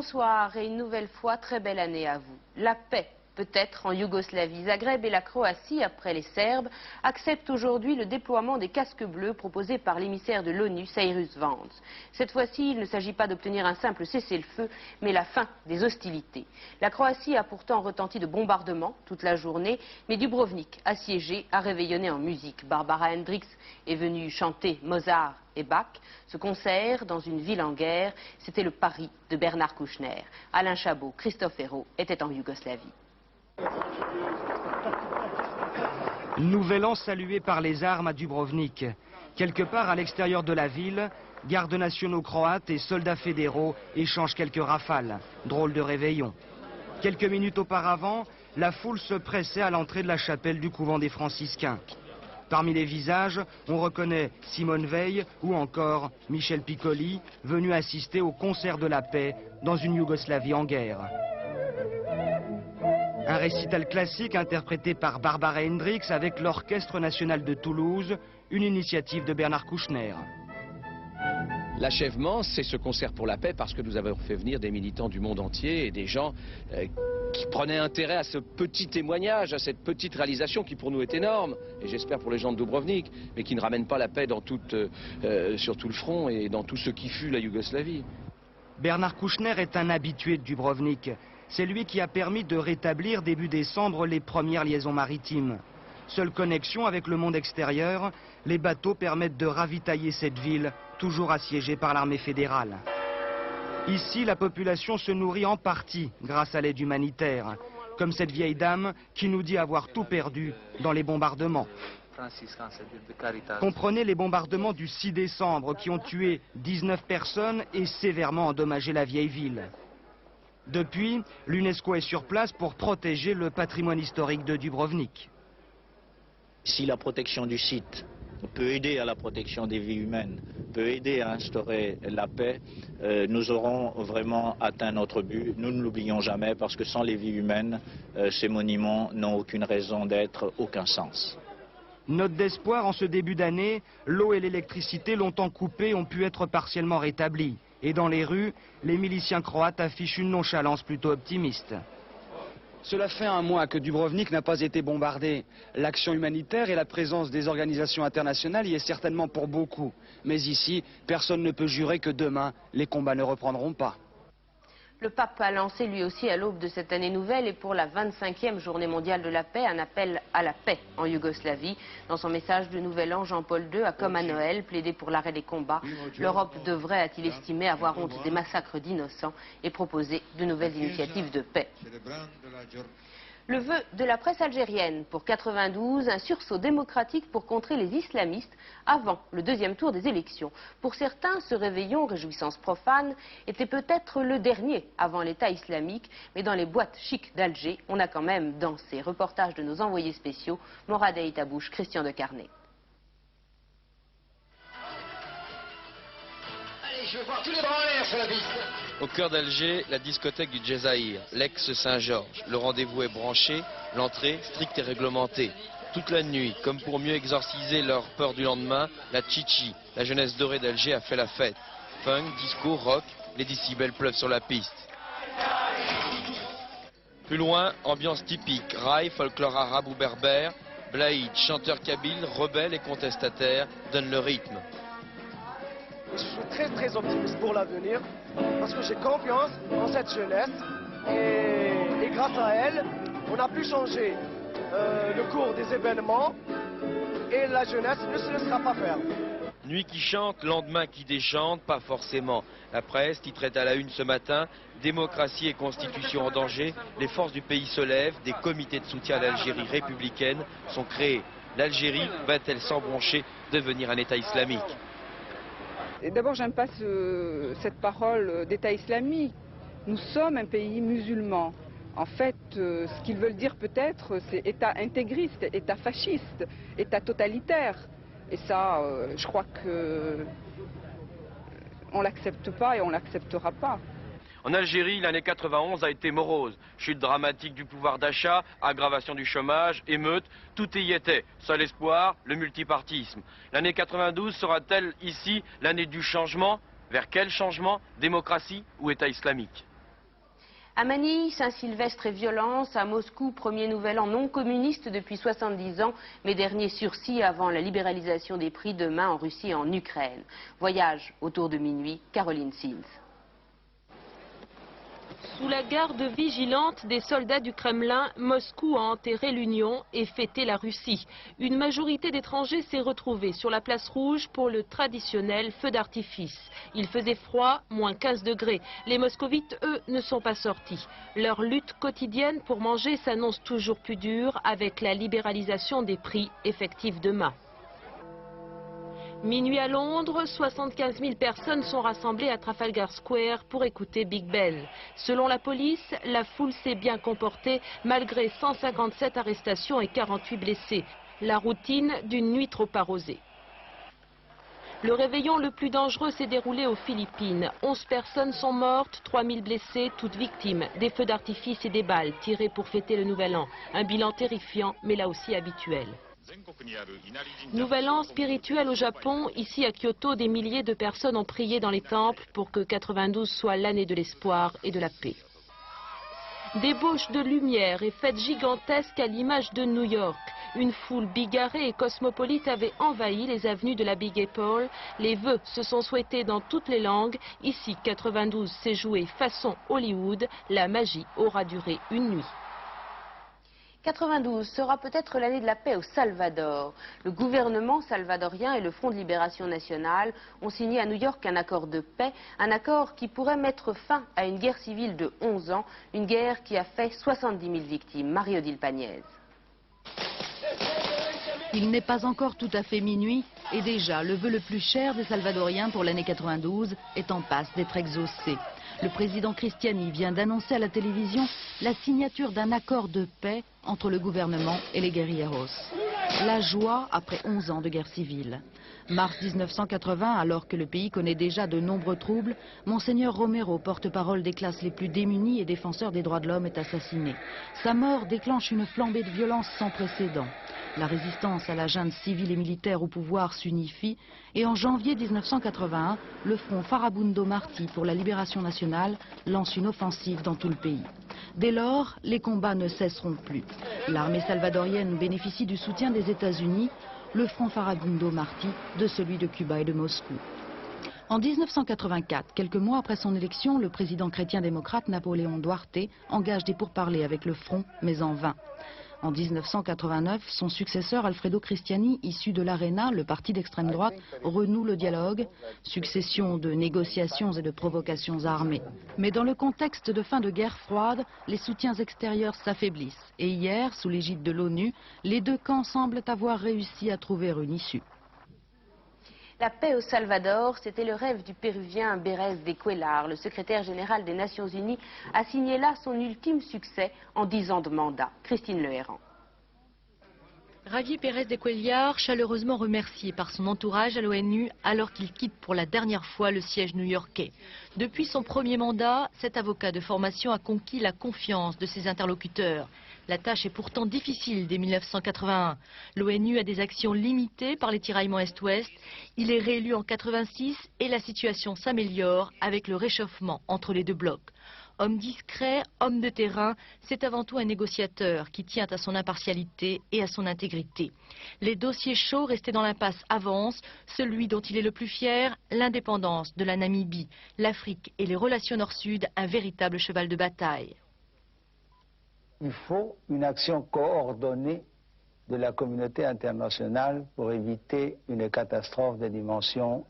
bonsoir et une nouvelle fois, très belle année à vous. La paix, peut-être en Yougoslavie. Zagreb et la Croatie, après les Serbes, acceptent aujourd'hui le déploiement des casques bleus proposés par l'émissaire de l'ONU, Cyrus Vance. Cette fois-ci, il ne s'agit pas d'obtenir un simple cessez-le-feu, mais la fin des hostilités. La Croatie a pourtant retenti de bombardements toute la journée, mais Dubrovnik, assiégé, a réveillonné en musique. Barbara Hendricks est venue chanter Mozart et Bach. Ce concert, dans une ville en guerre, c'était le Paris de Bernard Kouchner. Alain Chabot, Christophe Hérault étaient en Yougoslavie. Nouvel an salué par les armes à Dubrovnik. Quelque part à l'extérieur de la ville, gardes nationaux croates et soldats fédéraux échangent quelques rafales. Drôle de réveillon. Quelques minutes auparavant, la foule se pressait à l'entrée de la chapelle du couvent des franciscains. Parmi les visages, on reconnaît Simone Veil ou encore Michel Piccoli, venu assister au concert de la paix dans une Yougoslavie en guerre. Un récital classique interprété par Barbara Hendricks avec l'Orchestre national de Toulouse, une initiative de Bernard Kouchner. L'achèvement, c'est ce concert pour la paix parce que nous avons fait venir des militants du monde entier et des gens qui prenaient intérêt à ce petit témoignage, à cette petite réalisation qui pour nous est énorme, et j'espère pour les gens de Dubrovnik, mais qui ne ramène pas la paix dans sur tout le front et dans tout ce qui fut la Yougoslavie. Bernard Kouchner est un habitué de Dubrovnik. C'est lui qui a permis de rétablir début décembre les premières liaisons maritimes. Seule connexion avec le monde extérieur, les bateaux permettent de ravitailler cette ville, toujours assiégée par l'armée fédérale. Ici, la population se nourrit en partie grâce à l'aide humanitaire, comme cette vieille dame qui nous dit avoir tout perdu dans les bombardements. Comprenez les bombardements du 6 décembre qui ont tué 19 personnes et sévèrement endommagé la vieille ville. Depuis, l'UNESCO est sur place pour protéger le patrimoine historique de Dubrovnik. Si la protection du site peut aider à la protection des vies humaines, peut aider à instaurer la paix, nous aurons vraiment atteint notre but. Nous ne l'oublions jamais parce que sans les vies humaines, ces monuments n'ont aucune raison d'être, aucun sens. Note d'espoir en ce début d'année, l'eau et l'électricité longtemps coupées ont pu être partiellement rétablies. Et dans les rues, les miliciens croates affichent une nonchalance plutôt optimiste. Cela fait un mois que Dubrovnik n'a pas été bombardé. L'action humanitaire et la présence des organisations internationales y est certainement pour beaucoup. Mais ici, personne ne peut jurer que demain, les combats ne reprendront pas. Le pape a lancé lui aussi à l'aube de cette année nouvelle et pour la 25e journée mondiale de la paix, un appel à la paix en Yougoslavie. Dans son message de Nouvel An, Jean-Paul II a, comme à Noël, plaidé pour l'arrêt des combats. L'Europe devrait, a-t-il estimé, avoir honte des massacres d'innocents et proposer de nouvelles initiatives de paix. Le vœu de la presse algérienne pour 92, un sursaut démocratique pour contrer les islamistes avant le deuxième tour des élections. Pour certains, ce réveillon, réjouissance profane, était peut-être le dernier avant l'État islamique, mais dans les boîtes chics d'Alger, on a quand même dansé. Reportage de nos envoyés spéciaux, Morad Tabouche, Christian de Carnet. Allez, je veux voir tous les bras en l'air sur la piste. Au cœur d'Alger, la discothèque du Djezaïr, l'ex-Saint-Georges. Le rendez-vous est branché, l'entrée stricte et réglementée. Toute la nuit, comme pour mieux exorciser leur peur du lendemain, la Chichi, la jeunesse dorée d'Alger, a fait la fête. Funk, disco, rock, les décibels pleuvent sur la piste. Plus loin, ambiance typique, rail, folklore arabe ou berbère, Blaïd, chanteur kabyle, rebelle et contestataire, donne le rythme. Je suis très optimiste pour l'avenir parce que j'ai confiance en cette jeunesse et grâce à elle, on a pu changer le cours des événements et la jeunesse ne se laissera pas faire. Nuit qui chante, lendemain qui déchante, pas forcément. La presse titrait à la une ce matin, démocratie et constitution en danger, les forces du pays se lèvent, des comités de soutien à l'Algérie républicaine sont créés. L'Algérie va-t-elle sans broncher devenir un État islamique ? D'abord, j'aime pas cette parole d'État islamique. Nous sommes un pays musulman. En fait, ce qu'ils veulent dire peut-être, c'est État intégriste, État fasciste, État totalitaire. Et ça, je crois que on l'accepte pas et on l'acceptera pas. En Algérie, l'année 91 a été morose. Chute dramatique du pouvoir d'achat, aggravation du chômage, émeutes, tout y était. Seul espoir, le multipartisme. L'année 92 sera-t-elle ici l'année du changement? Vers quel changement? Démocratie ou État islamique? À Manille, Saint-Sylvestre et violence. À Moscou, premier nouvel an non communiste depuis 70 ans, mais dernier sursis avant la libéralisation des prix demain en Russie et en Ukraine. Voyage autour de minuit, Caroline Sins. Sous la garde vigilante des soldats du Kremlin, Moscou a enterré l'Union et fêté la Russie. Une majorité d'étrangers s'est retrouvée sur la place rouge pour le traditionnel feu d'artifice. Il faisait froid, moins 15 degrés. Les moscovites, eux, ne sont pas sortis. Leur lutte quotidienne pour manger s'annonce toujours plus dure avec la libéralisation des prix effectifs demain. Minuit à Londres, 75 000 personnes sont rassemblées à Trafalgar Square pour écouter Big Ben. Selon la police, la foule s'est bien comportée malgré 157 arrestations et 48 blessés. La routine d'une nuit trop arrosée. Le réveillon le plus dangereux s'est déroulé aux Philippines. 11 personnes sont mortes, 3 000 blessés, toutes victimes des feux d'artifice et des balles tirées pour fêter le Nouvel An. Un bilan terrifiant, mais là aussi habituel. Nouvel an spirituel au Japon. Ici à Kyoto, des milliers de personnes ont prié dans les temples pour que 92 soit l'année de l'espoir et de la paix. Débauche de lumière et fête gigantesque à l'image de New York. Une foule bigarrée et cosmopolite avait envahi les avenues de la Big Apple. Les vœux se sont souhaités dans toutes les langues. Ici, 92 s'est joué façon Hollywood. La magie aura duré une nuit. 92 sera peut-être l'année de la paix au Salvador. Le gouvernement salvadorien et le Front de Libération Nationale ont signé à New York un accord de paix, un accord qui pourrait mettre fin à une guerre civile de 11 ans, une guerre qui a fait 70 000 victimes. Marie-Odile Pagnès. Il n'est pas encore tout à fait minuit et déjà le vœu le plus cher des Salvadoriens pour l'année 92 est en passe d'être exaucé. Le président Cristiani vient d'annoncer à la télévision la signature d'un accord de paix entre le gouvernement et les guerrilleros. La joie après 11 ans de guerre civile. Mars 1980, alors que le pays connaît déjà de nombreux troubles, Monseigneur Romero, porte-parole des classes les plus démunies et défenseur des droits de l'homme, est assassiné. Sa mort déclenche une flambée de violence sans précédent. La résistance à la junte civile et militaire au pouvoir s'unifie et en janvier 1981, le front Farabundo Martí pour la libération nationale lance une offensive dans tout le pays. Dès lors, les combats ne cesseront plus. L'armée salvadorienne bénéficie du soutien des États-Unis, le front Farabundo Martí de celui de Cuba et de Moscou. En 1984, quelques mois après son élection, le président chrétien-démocrate Napoléon Duarte engage des pourparlers avec le front, mais en vain. En 1989, son successeur Alfredo Cristiani, issu de l'ARENA, le parti d'extrême droite, renoue le dialogue, succession de négociations et de provocations armées. Mais dans le contexte de fin de guerre froide, les soutiens extérieurs s'affaiblissent. Et hier, sous l'égide de l'ONU, les deux camps semblent avoir réussi à trouver une issue. La paix au Salvador, c'était le rêve du Péruvien Pérez de Cuéllar. Le secrétaire général des Nations Unies a signé là son ultime succès en 10 ans de mandat. Christine Lehéran. Javier Pérez de Cuéllar, chaleureusement remercié par son entourage à l'ONU alors qu'il quitte pour la dernière fois le siège new-yorkais. Depuis son premier mandat, cet avocat de formation a conquis la confiance de ses interlocuteurs. La tâche est pourtant difficile dès 1981. L'ONU a des actions limitées par les tiraillements Est-Ouest. Il est réélu en 86 et la situation s'améliore avec le réchauffement entre les deux blocs. Homme discret, homme de terrain, c'est avant tout un négociateur qui tient à son impartialité et à son intégrité. Les dossiers chauds restés dans l'impasse avancent. Celui dont il est le plus fier, l'indépendance de la Namibie, l'Afrique et les relations nord-sud, un véritable cheval de bataille. Il faut une action coordonnée de la communauté internationale pour éviter une catastrophe de dimension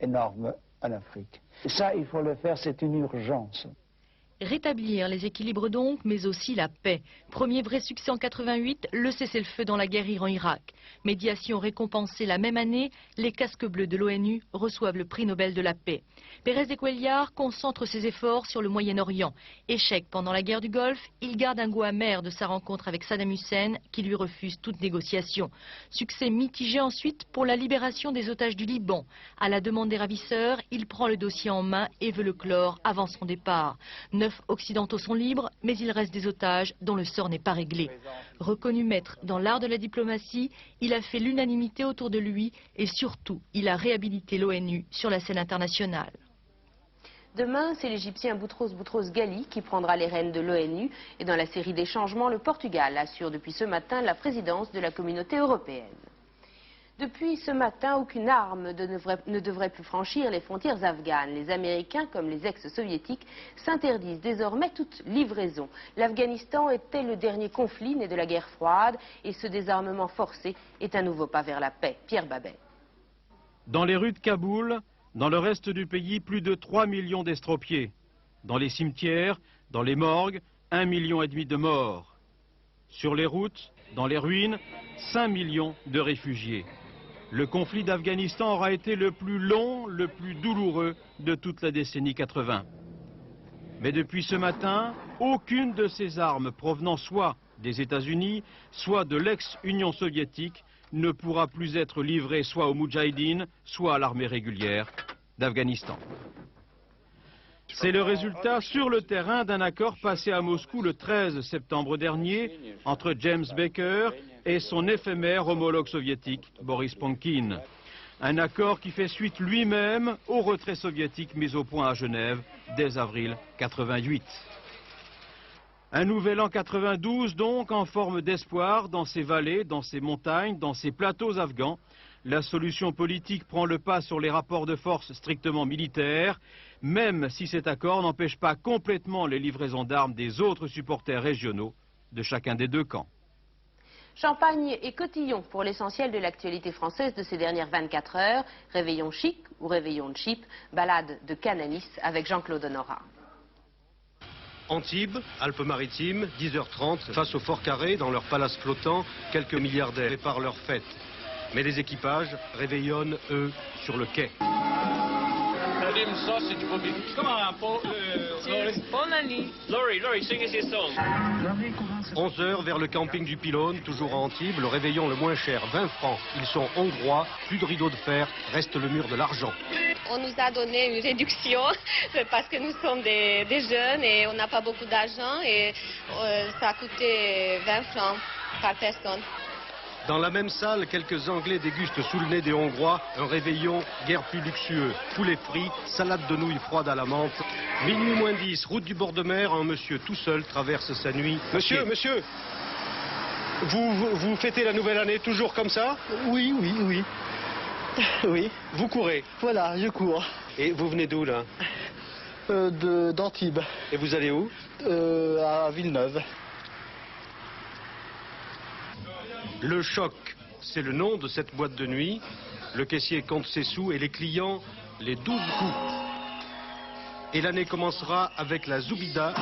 énorme en Afrique. Et ça, il faut le faire, c'est une urgence. Rétablir les équilibres donc, mais aussi la paix. Premier vrai succès en 88, le cessez-le-feu dans la guerre Iran-Irak. Médiation récompensée la même année, les casques bleus de l'ONU reçoivent le prix Nobel de la paix. Pérez de Cuéllar concentre ses efforts sur le Moyen-Orient. Échec pendant la guerre du Golfe, il garde un goût amer de sa rencontre avec Saddam Hussein, qui lui refuse toute négociation. Succès mitigé ensuite pour la libération des otages du Liban. À la demande des ravisseurs, il prend le dossier en main et veut le clore avant son départ. 9 occidentaux sont libres, mais il reste des otages dont le sort n'est pas réglé. Reconnu maître dans l'art de la diplomatie, il a fait l'unanimité autour de lui et surtout, il a réhabilité l'ONU sur la scène internationale. Demain, c'est l'Égyptien Boutros Boutros-Ghali qui prendra les rênes de l'ONU. Et dans la série des changements, le Portugal assure depuis ce matin la présidence de la Communauté européenne. Depuis ce matin, aucune arme ne devrait plus franchir les frontières afghanes. Les Américains, comme les ex-soviétiques, s'interdisent désormais toute livraison. L'Afghanistan était le dernier conflit né de la guerre froide et ce désarmement forcé est un nouveau pas vers la paix. Pierre Babet. Dans les rues de Kaboul, dans le reste du pays, plus de 3 millions d'estropiés. Dans les cimetières, dans les morgues, 1,5 million de morts. Sur les routes, dans les ruines, 5 millions de réfugiés. Le conflit d'Afghanistan aura été le plus long, le plus douloureux de toute la décennie 80. Mais depuis ce matin, aucune de ces armes provenant soit des États-Unis, soit de l'ex-Union soviétique ne pourra plus être livrée soit aux Moudjahidines, soit à l'armée régulière d'Afghanistan. C'est le résultat sur le terrain d'un accord passé à Moscou le 13 septembre dernier entre James Baker et son éphémère homologue soviétique, Boris Pankin. Un accord qui fait suite lui-même au retrait soviétique mis au point à Genève dès avril 88. Un nouvel an 92 donc en forme d'espoir dans ces vallées, dans ces montagnes, dans ces plateaux afghans. La solution politique prend le pas sur les rapports de force strictement militaires, même si cet accord n'empêche pas complètement les livraisons d'armes des autres supporters régionaux de chacun des deux camps. Champagne et cotillon pour l'essentiel de l'actualité française de ces dernières 24 heures. Réveillon chic ou réveillon cheap, balade de Cananis avec Jean-Claude Honorat. Antibes, Alpes-Maritimes, 10h30, face au Fort Carré, dans leur palace flottant, quelques milliardaires préparent leur fête. Mais les équipages réveillonnent, eux, sur le quai. 11h vers le camping du Pylône, toujours à Antibes, le réveillon le moins cher, 20 francs. Ils sont hongrois, plus de rideau de fer, reste le mur de l'argent. On nous a donné une réduction parce que nous sommes des jeunes et on n'a pas beaucoup d'argent et ça a coûté 20 francs par personne. Dans la même salle, quelques Anglais dégustent sous le nez des Hongrois un réveillon guère plus luxueux. Poulet frit, salade de nouilles froides à la menthe. Minuit moins 10, route du bord de mer, un monsieur tout seul traverse sa nuit. Monsieur, vous fêtez la nouvelle année toujours comme ça? Oui. Oui. Vous courez? Voilà, je cours. Et vous venez d'où là? D'Antibes. Et vous allez où? À Villeneuve. Le choc, c'est le nom de cette boîte de nuit. Le caissier compte ses sous et les clients les 12 coups. Et l'année commencera avec la Zoubida.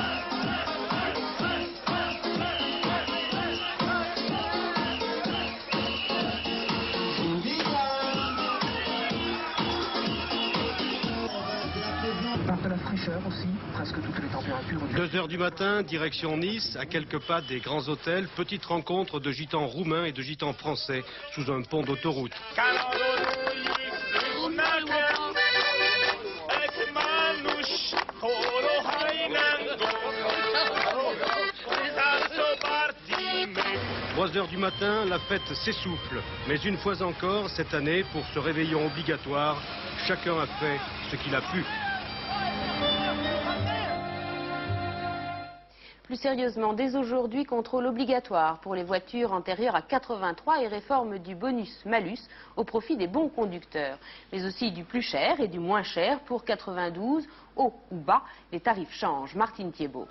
De la fraîcheur aussi, presque toutes les températures. 2h du matin, direction Nice, à quelques pas des grands hôtels, petite rencontre de gitans roumains et de gitans français sous un pont d'autoroute. « 3h du matin, la fête s'essouffle. Mais une fois encore, cette année, pour ce réveillon obligatoire, chacun a fait ce qu'il a pu. Plus sérieusement, dès aujourd'hui, contrôle obligatoire pour les voitures antérieures à 83 et réforme du bonus-malus au profit des bons conducteurs. Mais aussi du plus cher et du moins cher pour 92, haut ou bas, les tarifs changent. Martine Thiebaud.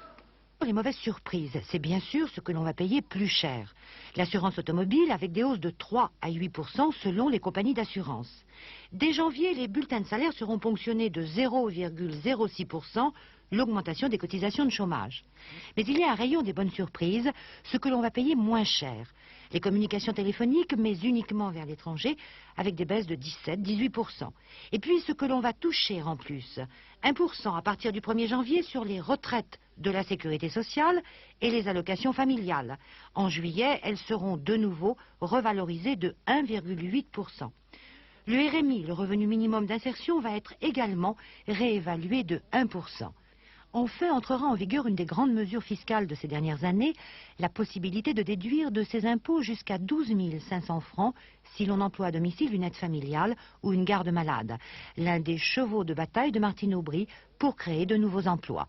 Les mauvaises surprises, c'est bien sûr ce que l'on va payer plus cher. L'assurance automobile avec des hausses de 3 à 8% selon les compagnies d'assurance. Dès janvier, les bulletins de salaire seront ponctionnés de 0,06%, l'augmentation des cotisations de chômage. Mais il y a un rayon des bonnes surprises, ce que l'on va payer moins cher. Les communications téléphoniques, mais uniquement vers l'étranger, avec des baisses de 17-18%. Et puis ce que l'on va toucher en plus, 1% à partir du 1er janvier sur les retraites de la sécurité sociale et les allocations familiales. En juillet, elles seront de nouveau revalorisées de 1,8%. Le RMI, le revenu minimum d'insertion, va être également réévalué de 1%. Enfin, entrera en vigueur une des grandes mesures fiscales de ces dernières années, la possibilité de déduire de ses impôts jusqu'à 12 500 francs si l'on emploie à domicile une aide familiale ou une garde malade. L'un des chevaux de bataille de Martine Aubry pour créer de nouveaux emplois.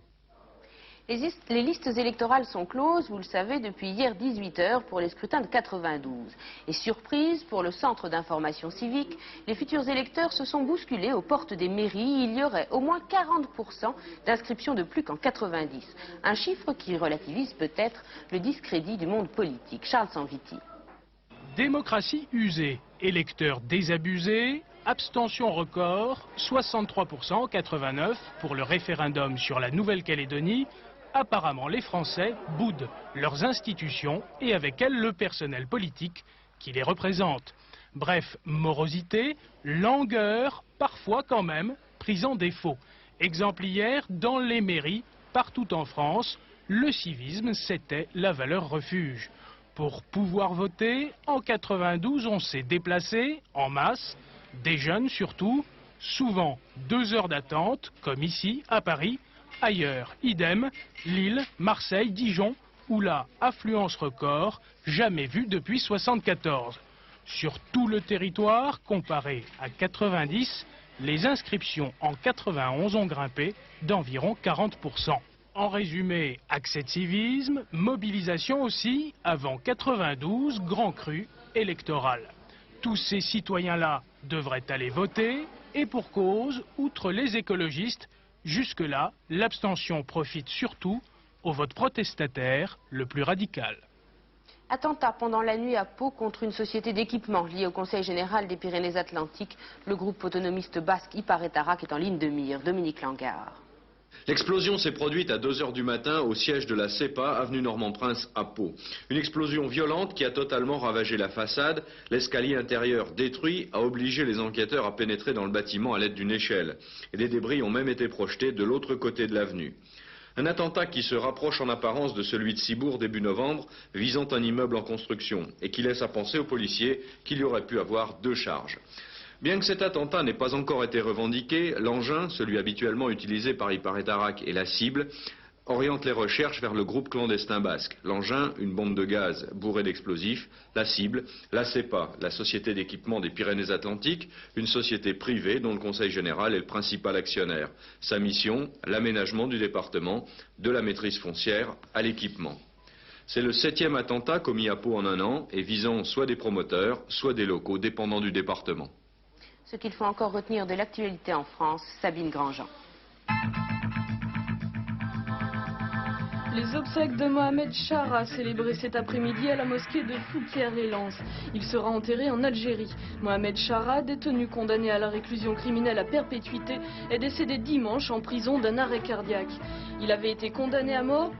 Les listes électorales sont closes, vous le savez, depuis hier 18h pour les scrutins de 92. Et surprise, pour le centre d'information civique, les futurs électeurs se sont bousculés aux portes des mairies. Il y aurait au moins 40% d'inscriptions de plus qu'en 90. Un chiffre qui relativise peut-être le discrédit du monde politique. Charles Sanviti. Démocratie usée, électeurs désabusés, abstention record, 63% en 89 pour le référendum sur la Nouvelle-Calédonie. Apparemment, les Français boudent leurs institutions et avec elles le personnel politique qui les représente. Bref, morosité, langueur, parfois quand même, prise en défaut. Exemple hier, dans les mairies, partout en France, le civisme, c'était la valeur refuge. Pour pouvoir voter, en 92, on s'est déplacé en masse, des jeunes surtout, souvent 2 heures d'attente, comme ici, à Paris. Ailleurs, idem, Lille, Marseille, Dijon, où la affluence record, jamais vue depuis 1974. Sur tout le territoire, comparé à 90, les inscriptions en 91 ont grimpé d'environ 40%. En résumé, accès de civisme, mobilisation aussi, avant 92, grand cru électoral. Tous ces citoyens-là devraient aller voter, et pour cause, outre les écologistes, jusque-là, l'abstention profite surtout au vote protestataire le plus radical. Attentat pendant la nuit à Pau contre une société d'équipement liée au Conseil général des Pyrénées-Atlantiques. Le groupe autonomiste basque Iparretarac est en ligne de mire. Dominique Langard. L'explosion s'est produite à 2 h du matin au siège de la CEPA, avenue Normand-Prince à Pau. Une explosion violente qui a totalement ravagé la façade. L'escalier intérieur détruit a obligé les enquêteurs à pénétrer dans le bâtiment à l'aide d'une échelle. Et des débris ont même été projetés de l'autre côté de l'avenue. Un attentat qui se rapproche en apparence de celui de Cibourg début novembre, visant un immeuble en construction, et qui laisse à penser aux policiers qu'il y aurait pu avoir 2 charges. Bien que cet attentat n'ait pas encore été revendiqué, l'engin, celui habituellement utilisé par Iparretarac et la cible, oriente les recherches vers le groupe clandestin basque. L'engin, une bombe de gaz bourrée d'explosifs, la cible, la CEPA, la Société d'équipement des Pyrénées-Atlantiques, une société privée dont le Conseil général est le principal actionnaire. Sa mission, l'aménagement du département, de la maîtrise foncière à l'équipement. C'est le 7e attentat commis à Pau en un an et visant soit des promoteurs, soit des locaux dépendants du département. Ce qu'il faut encore retenir de l'actualité en France, Sabine Grandjean. Les obsèques de Mohamed Chara célébrées cet après-midi à la mosquée de Fouquier-et-Lens. Il sera enterré en Algérie. Mohamed Chara, détenu condamné à la réclusion criminelle à perpétuité, est décédé dimanche en prison d'un arrêt cardiaque. Il avait été condamné à mort,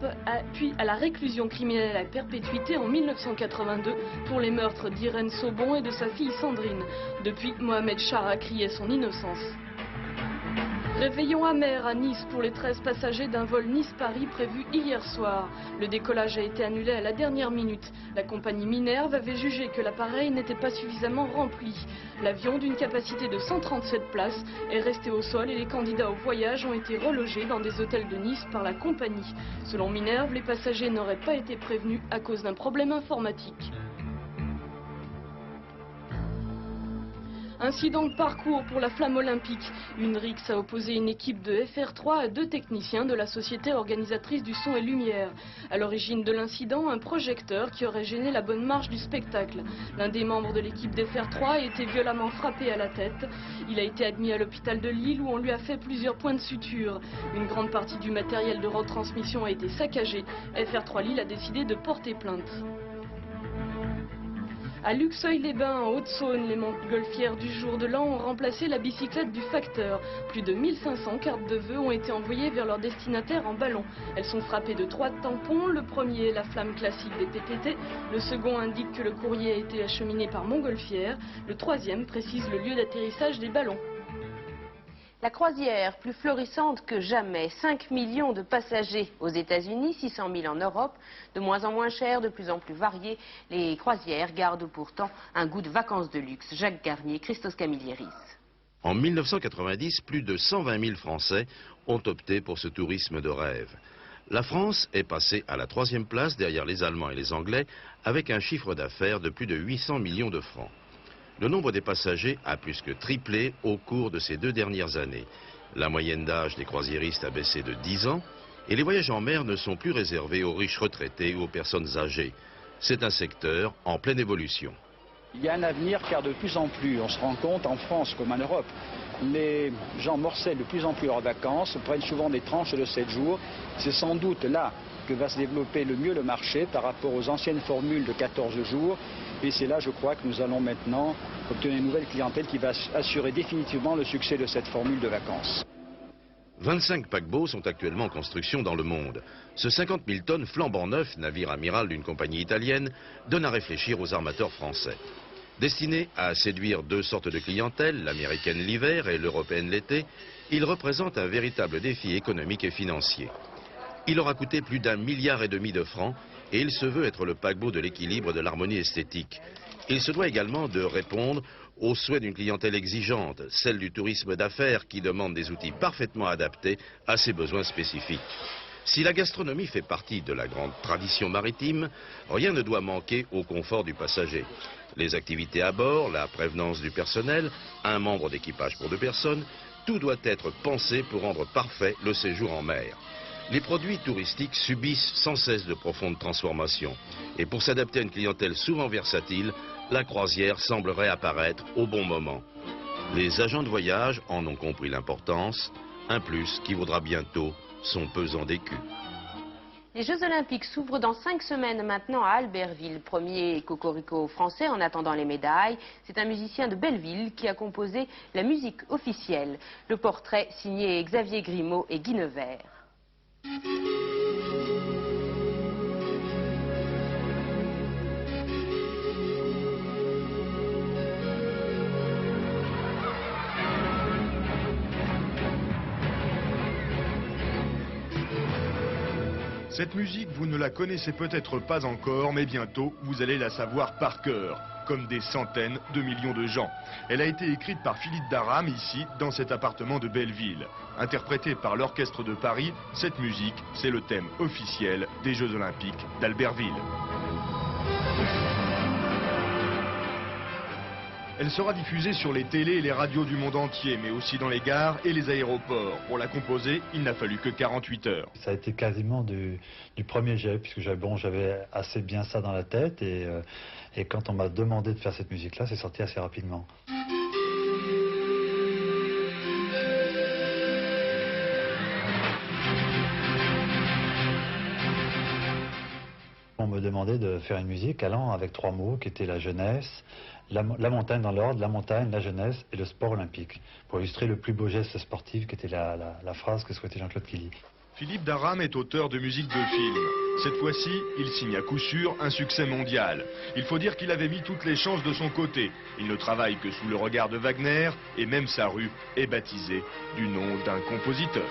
puis à la réclusion criminelle à perpétuité en 1982 pour les meurtres d'Irène Sobon et de sa fille Sandrine. Depuis, Mohamed Chara criait son innocence. Réveillon amer à Nice pour les 13 passagers d'un vol Nice-Paris prévu hier soir. Le décollage a été annulé à la dernière minute. La compagnie Minerve avait jugé que l'appareil n'était pas suffisamment rempli. L'avion d'une capacité de 137 places est resté au sol et les candidats au voyage ont été relogés dans des hôtels de Nice par la compagnie. Selon Minerve, les passagers n'auraient pas été prévenus à cause d'un problème informatique. Incident de parcours pour la flamme olympique. Une rixe a opposé une équipe de FR3 à 2 techniciens de la société organisatrice du son et lumière. À l'origine de l'incident, un projecteur qui aurait gêné la bonne marche du spectacle. L'un des membres de l'équipe d'FR3 a été violemment frappé à la tête. Il a été admis à l'hôpital de Lille où on lui a fait plusieurs points de suture. Une grande partie du matériel de retransmission a été saccagé. FR3 Lille a décidé de porter plainte. À Luxeuil-les-Bains, en Haute-Saône, les montgolfières du jour de l'an ont remplacé la bicyclette du facteur. Plus de 1500 cartes de vœux ont été envoyées vers leurs destinataires en ballon. Elles sont frappées de 3 tampons. Le premier est la flamme classique des TPT. Le second indique que le courrier a été acheminé par Montgolfière. Le troisième précise le lieu d'atterrissage des ballons. La croisière, plus florissante que jamais, 5 millions de passagers aux États-Unis, 600 000 en Europe, de moins en moins chères, de plus en plus variées. Les croisières gardent pourtant un goût de vacances de luxe. Jacques Garnier, Christos Camillieris. En 1990, plus de 120 000 Français ont opté pour ce tourisme de rêve. La France est passée à la 3e place derrière les Allemands et les Anglais avec un chiffre d'affaires de plus de 800 millions de francs. Le nombre des passagers a plus que triplé au cours de ces 2 dernières années. La moyenne d'âge des croisiéristes a baissé de 10 ans et les voyages en mer ne sont plus réservés aux riches retraités ou aux personnes âgées. C'est un secteur en pleine évolution. Il y a un avenir car de plus en plus, on se rend compte en France comme en Europe, les gens morcellent de plus en plus leurs vacances, prennent souvent des tranches de 7 jours. C'est sans doute là que va se développer le mieux le marché par rapport aux anciennes formules de 14 jours. Et c'est là, je crois, que nous allons maintenant obtenir une nouvelle clientèle qui va assurer définitivement le succès de cette formule de vacances. 25 paquebots sont actuellement en construction dans le monde. Ce 50 000 tonnes flambant neuf, navire amiral d'une compagnie italienne, donne à réfléchir aux armateurs français. Destiné à séduire 2 sortes de clientèle, l'américaine l'hiver et l'européenne l'été, il représente un véritable défi économique et financier. Il aura coûté plus d'1,5 milliard de francs et il se veut être le paquebot de l'équilibre et de l'harmonie esthétique. Il se doit également de répondre aux souhaits d'une clientèle exigeante, celle du tourisme d'affaires qui demande des outils parfaitement adaptés à ses besoins spécifiques. Si la gastronomie fait partie de la grande tradition maritime, rien ne doit manquer au confort du passager. Les activités à bord, la prévenance du personnel, un membre d'équipage pour 2 personnes, tout doit être pensé pour rendre parfait le séjour en mer. Les produits touristiques subissent sans cesse de profondes transformations. Et pour s'adapter à une clientèle souvent versatile, la croisière semblerait apparaître au bon moment. Les agents de voyage en ont compris l'importance, un plus qui vaudra bientôt son pesant d'écus. Les Jeux Olympiques s'ouvrent dans 5 semaines maintenant à Albertville. Premier cocorico français en attendant les médailles. C'est un musicien de Belleville qui a composé la musique officielle. Le portrait signé Xavier Grimaud et Guy Nevers. Cette musique, vous ne la connaissez peut-être pas encore, mais bientôt, vous allez la savoir par cœur, comme des centaines de millions de gens. Elle a été écrite par Philippe Darame, ici, dans cet appartement de Belleville. Interprétée par l'Orchestre de Paris, cette musique, c'est le thème officiel des Jeux Olympiques d'Albertville. Elle sera diffusée sur les télés et les radios du monde entier, mais aussi dans les gares et les aéroports. Pour la composer, il n'a fallu que 48 heures. Ça a été quasiment du premier jet, puisque j'avais assez bien ça dans la tête. Et quand on m'a demandé de faire cette musique-là, c'est sorti assez rapidement. On me demandait de faire une musique allant avec 3 mots, qui étaient la jeunesse, la montagne dans l'ordre, la montagne, la jeunesse et le sport olympique, pour illustrer le plus beau geste sportif qui était la phrase que souhaitait Jean-Claude Killy. Philippe Darame est auteur de musique de film. Cette fois-ci, il signe à coup sûr un succès mondial. Il faut dire qu'il avait mis toutes les chances de son côté. Il ne travaille que sous le regard de Wagner et même sa rue est baptisée du nom d'un compositeur.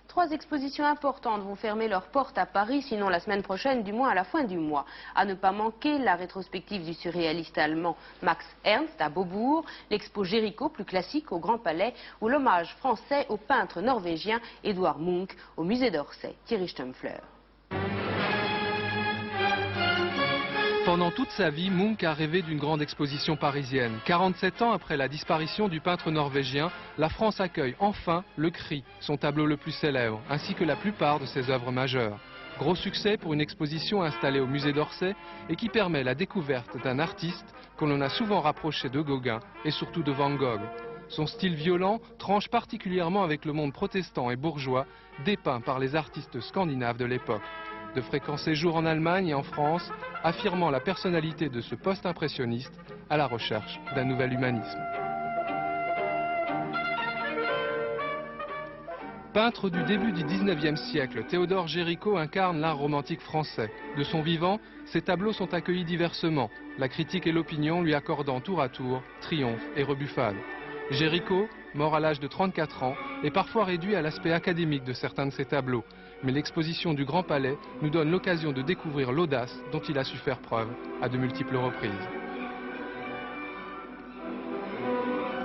3 expositions importantes vont fermer leurs portes à Paris, sinon la semaine prochaine, du moins à la fin du mois. À ne pas manquer, la rétrospective du surréaliste allemand Max Ernst à Beaubourg, l'expo Géricault, plus classique, au Grand Palais, ou l'hommage français au peintre norvégien Edvard Munch au musée d'Orsay. Thierry Stempfler. Pendant toute sa vie, Munch a rêvé d'une grande exposition parisienne. 47 ans après la disparition du peintre norvégien, la France accueille enfin Le Cri, son tableau le plus célèbre, ainsi que la plupart de ses œuvres majeures. Gros succès pour une exposition installée au musée d'Orsay et qui permet la découverte d'un artiste qu'on l'on a souvent rapproché de Gauguin et surtout de Van Gogh. Son style violent tranche particulièrement avec le monde protestant et bourgeois dépeint par les artistes scandinaves de l'époque. De fréquents séjours en Allemagne et en France, affirmant la personnalité de ce post-impressionniste à la recherche d'un nouvel humanisme. Peintre du début du 19e siècle, Théodore Géricault incarne l'art romantique français. De son vivant, ses tableaux sont accueillis diversement, la critique et l'opinion lui accordant tour à tour triomphe et rebuffade. Géricault, mort à l'âge de 34 ans, est parfois réduit à l'aspect académique de certains de ses tableaux. Mais l'exposition du Grand Palais nous donne l'occasion de découvrir l'audace dont il a su faire preuve à de multiples reprises.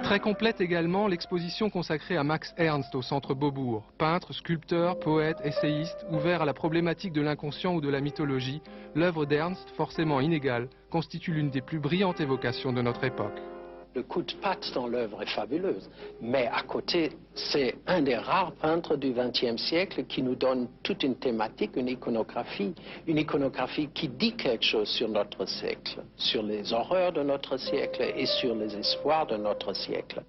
Très complète également l'exposition consacrée à Max Ernst au Centre Beaubourg. Peintre, sculpteur, poète, essayiste, ouvert à la problématique de l'inconscient ou de la mythologie, l'œuvre d'Ernst, forcément inégale, constitue l'une des plus brillantes évocations de notre époque. Le coup de patte dans l'œuvre est fabuleuse, mais à côté, c'est un des rares peintres du XXe siècle qui nous donne toute une thématique, une iconographie qui dit quelque chose sur notre siècle, sur les horreurs de notre siècle et sur les espoirs de notre siècle.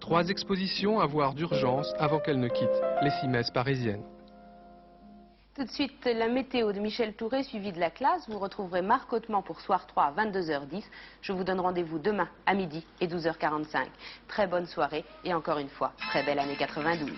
3 expositions à voir d'urgence avant qu'elles ne quittent les 6 messes parisiennes. Tout de suite, la météo de Michel Touré, suivie de la classe. Vous retrouverez Marc Hautement pour Soir 3 à 22h10. Je vous donne rendez-vous demain à midi et 12h45. Très bonne soirée et encore une fois, très belle année 92.